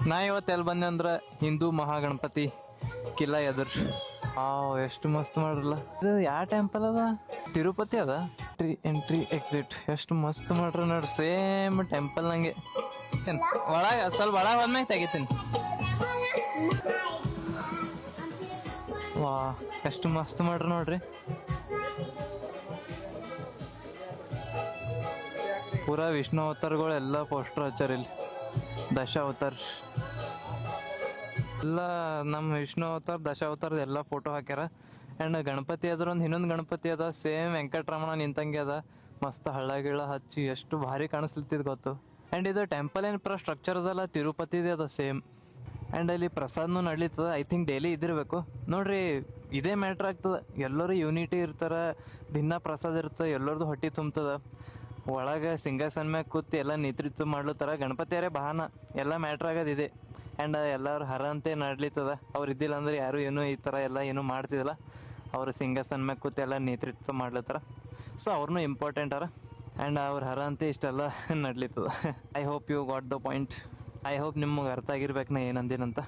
ನಾ ಇವತ್ತು ಎಲ್ಲಿ ಬಂದೆ ಅಂದ್ರೆ ಹಿಂದೂ ಮಹಾಗಣಪತಿ ಕಿಲ್ಲ ಎದುರು ಎಷ್ಟು ಮಸ್ತ್ ಮಾಡ್ರಲ್ಲ. ಇದು ಯಾವ ಟೆಂಪಲ್ ಅದ? ತಿರುಪತಿ ಅದ. ಎಂಟ್ರಿ ಎಕ್ಸಿಟ್ ಎಷ್ಟು ಮಸ್ತ್ ಮಾಡ್ರ ನೋಡ್ರಿ, ಸೇಮ್ ಟೆಂಪಲ್ ನಂಗೆ. ಒಳಗೆ ಸ್ವಲ್ಪ ಒಳಗೆ ಹೋದ್ಮ್ಯಾಗ ತೆಗಿತೀನಿ. ವಾ ಎಷ್ಟು ಮಸ್ತ್ ಮಾಡ್ರ ನೋಡ್ರಿ. ಪೂರಾ ವಿಷ್ಣು ಅವತಾರಗಳು ಎಲ್ಲ ಪೋಸ್ಟರ್ ಹಚ್ಚಾರ ಇಲ್ಲಿ. ದಶ ಅವತಾರ ಎಲ್ಲ ನಮ್ಮ ವಿಷ್ಣು ಅವತಾರ ದಶ ಅವತಾರದ ಎಲ್ಲ ಫೋಟೋ ಹಾಕ್ಯಾರ. ಆ್ಯಂಡ್ ಗಣಪತಿ ಅದ್ರ ಒಂದು ಇನ್ನೊಂದು ಗಣಪತಿ ಅದ, ಸೇಮ್ ವೆಂಕಟರಮಣ ನಿಂತಂಗೆ ಅದ. ಮಸ್ತ್ ಹಳ್ಳ ಗಿಳ ಹಚ್ಚಿ ಎಷ್ಟು ಭಾರಿ ಕಾಣಿಸ್ಲಿತ್ತಿದ್ ಗೊತ್ತು. ಆ್ಯಂಡ್ ಇದು ಟೆಂಪಲ್ ಏನು ಪೂರ ಸ್ಟ್ರಕ್ಚರ್ ಅದಲ್ಲ ತಿರುಪತಿದೇ ಅದ ಸೇಮ್. ಆ್ಯಂಡ್ ಅಲ್ಲಿ ಪ್ರಸಾದ್ನು ನಡೀತದ. ಐ ಥಿಂಕ್ ಡೈಲಿ ಇದಿರಬೇಕು ನೋಡ್ರಿ. ಇದೇ ಮ್ಯಾಟ್ರ್ ಆಗ್ತದೆ, ಎಲ್ಲರೂ ಯೂನಿಟಿ ಇರ್ತಾರೆ, ದಿನ ಪ್ರಸಾದ ಇರ್ತದೆ, ಎಲ್ಲರದು ಹೊಟ್ಟೆ ತುಂಬ್ತದ. ಒಳಗೆ ಸಿಂಹಾಸನ ಮ್ಯಾಗ ಕೂತಿ ಎಲ್ಲ ನೇತೃತ್ವ ಮಾಡ್ಲತ್ತಾರ. ಗಣಪತಿಯರೇ ಬಹಾನ ಎಲ್ಲ ಮ್ಯಾಟ್ರ್ ಆಗೋದಿದೆ. ಆ್ಯಂಡ್ ಎಲ್ಲರೂ ಹರ ಅಂತೆ ನಡ್ಲಿತ್ತದ. ಅವ್ರು ಇದ್ದಿಲ್ಲ ಅಂದ್ರೆ ಯಾರು ಏನೂ ಈ ಥರ ಎಲ್ಲ ಏನೂ ಮಾಡ್ತಿದ್ದಿಲ್ಲ. ಅವರು ಸಿಂಹಾಸನ ಮ್ಯಾಗ ಕೂತಿ ಎಲ್ಲ ನೇತೃತ್ವ ಮಾಡ್ಲತ್ತಾರ. ಸೊ ಅವ್ರನ್ನೂ ಇಂಪಾರ್ಟೆಂಟ್ ಅರ. ಆ್ಯಂಡ್ ಅವ್ರ ಹರ ಅಂತೆ ಇಷ್ಟೆಲ್ಲ ನಡ್ಲಿತ್ತದ. I hope you got the point. I hope ನಿಮಗೆ ಅರ್ಥ ಆಗಿರ್ಬೇಕು ನಾ ಏನಂದಿನಂತ.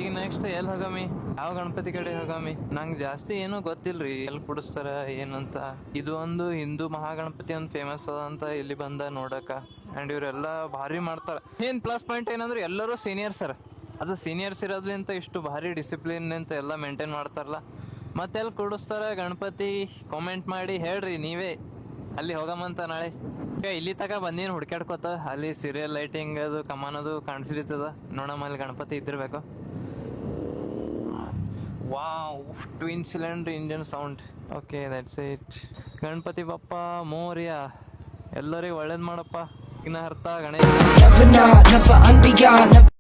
ಈಗ ನೆಕ್ಸ್ಟ್ ಎಲ್ಲಿ ಹೋಗಾಮಿ? ಯಾವ ಗಣಪತಿ ಕಡೆ ಹೋಗಾಮಿ? ನಂಗೆ ಜಾಸ್ತಿ ಏನೂ ಗೊತ್ತಿಲ್ರಿ ಎಲ್ಲಿ ಕುಡಿಸ್ತಾರ ಏನಂತ. ಇದು ಒಂದು ಹಿಂದೂ ಮಹಾಗಣಪತಿ ಒಂದು ಫೇಮಸ್ ಅದ ಅಂತ ಇಲ್ಲಿ ಬಂದ ನೋಡಕ. ಆ್ಯಂಡ್ ಇವರೆಲ್ಲ ಭಾರಿ ಮಾಡ್ತಾರೆ. ಏನು ಪ್ಲಸ್ ಪಾಯಿಂಟ್ ಏನಂದ್ರೆ ಎಲ್ಲರೂ ಸೀನಿಯರ್ಸ್ ಸರ್. ಅದು ಸೀನಿಯರ್ಸ್ ಇರೋದ್ಲಿಂತ ಇಷ್ಟು ಭಾರಿ ಡಿಸಿಪ್ಲಿನ್ ಅಂತ ಎಲ್ಲ ಮೇಂಟೈನ್ ಮಾಡ್ತಾರಲ್ಲ. ಮತ್ತೆಲ್ಲಿ ಕುಡಿಸ್ತಾರ ಗಣಪತಿ ಕಾಮೆಂಟ್ ಮಾಡಿ ಹೇಳ್ರಿ ನೀವೇ. ಅಲ್ಲಿ ಹೋಗಮಂತ ನಾಳೆ. ಇಲ್ಲಿ ತಕ ಬಂದೀನಿ ಹುಡ್ಕ್ಯಾಡ್ಕೋತ. ಅಲ್ಲಿ ಸೀರಿಯಲ್ ಲೈಟಿಂಗ್ ಅದು ಕಮಾನದು ಕಾಣಿಸ್ಲಿತ್ತದ. ನೋಡಮ್ಮ ಅಲ್ಲಿ ಗಣಪತಿ ಇದ್ದಿರ್ಬೇಕು. Wow, twin cylinder engine sound. Okay that's it. Ganapati Bappa Morya. ಎಲ್ಲರಿಗೂ ಒಳ್ಳೇದು ಮಾಡಪ್ಪ. ವಿಘ್ನಹರ್ತ ಗಣೇಶ.